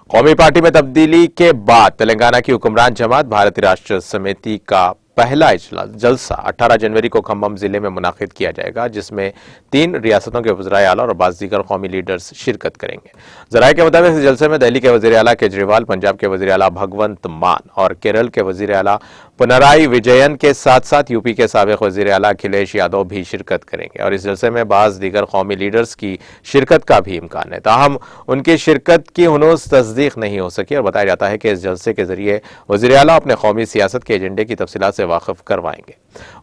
قومی پارٹی میں تبدیلی کے بعد تلنگانہ کی حکمران جماعت بھارتی راشٹر سمیتی کا پہلا جلسہ 18 جنوری کو کھمم ضلع میں منعقد کیا جائے گا، جس میں 3 ریاستوں کے وزرائے اعلیٰ اور بعض دیگر قومی لیڈرز شرکت کریں گے۔ ذرائع کے مطابق اس جلسے میں دہلی کے وزیر اعلیٰ کیجریوال، پنجاب کے وزیر اعلیٰ بھگونت مان اور کیرل کے وزیر اعلیٰ پنرائی وجین کے ساتھ ساتھ یو پی کے سابق وزیر اعلیٰ اکھلیش یادو بھی شرکت کریں گے اور اس جلسے میں بعض دیگر قومی لیڈرز کی شرکت کا بھی امکان ہے، تاہم ان کی شرکت کی ہنوز تصدیق نہیں ہو سکی اور بتایا جاتا ہے کہ اس جلسے کے ذریعے وزیر اعلیٰ اپنے قومی سیاست کے ایجنڈے کی تفصیلات سے واقف کروائیں گے۔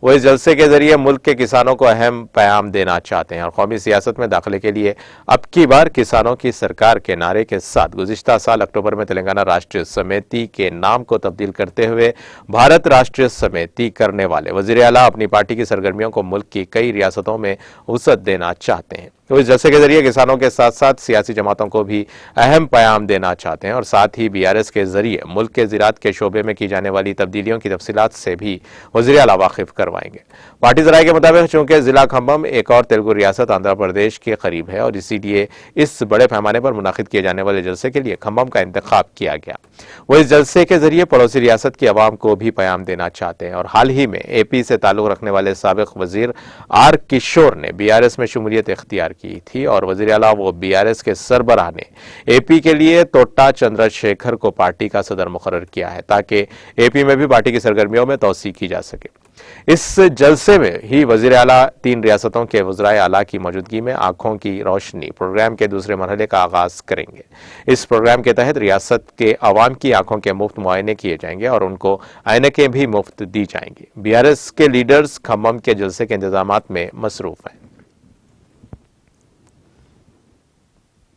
وہ اس جلسے کے ذریعے ملک کے کسانوں کو اہم پیغام دینا چاہتے ہیں اور قومی سیاست میں داخلے کے لیے اب کی بار کسانوں کی سرکار کے نعرے کے ساتھ گزشتہ سال اکتوبر میں تلنگانہ راشٹر سمیتی کے نام کو تبدیل کرتے ہوئے بھارت راشٹر سمیتی کرنے والے وزیر اعلیٰ اپنی پارٹی کی سرگرمیوں کو ملک کی کئی ریاستوں میں وسعت دینا چاہتے ہیں۔ وہ اس جلسے کے ذریعے کسانوں کے ساتھ ساتھ سیاسی جماعتوں کو بھی اہم پیغام دینا چاہتے ہیں اور ساتھ ہی BRS کے ذریعے ملک کے زراعت کے شعبے میں کی جانے والی تبدیلیوں کی تفصیلات سے بھی وزیر اعلیٰ واقف کروائیں گے۔ پارٹی ذرائع کے مطابق چونکہ ضلع کھمم ایک اور تیلگو ریاست آندھرا پردیش کے قریب ہے اور اسی لیے اس بڑے پیمانے پر منعقد کیے جانے والے جلسے کے لیے کھمم کا انتخاب کیا گیا۔ وہ اس جلسے کے ذریعے پڑوسی ریاست کی عوام کو بھی پیغام دینا چاہتے ہیں اور حال ہی میں AP سے تعلق رکھنے والے سابق وزیر R کشور نے BRS میں شمولیت اختیار کی تھی اور وزیر اعلیٰ و BRS کے سربراہ نے AP کے لیے توٹا چندر شیکھر کو پارٹی کا صدر مقرر کیا ہے تاکہ AP میں بھی پارٹی کی سرگرمیوں میں توسیع کی جا سکے۔ اس جلسے میں ہی وزیر اعلیٰ 3 ریاستوں کے وزرائے اعلیٰ کی موجودگی میں آنکھوں کی روشنی پروگرام کے دوسرے مرحلے کا آغاز کریں گے۔ اس پروگرام کے تحت ریاست کے عوام کی آنکھوں کے مفت معائنے کیے جائیں گے اور ان کو عینکیں بھی مفت دی جائیں گی۔ BRS کے لیڈرز کھمم کے جلسے کے انتظامات میں مصروف ہیں۔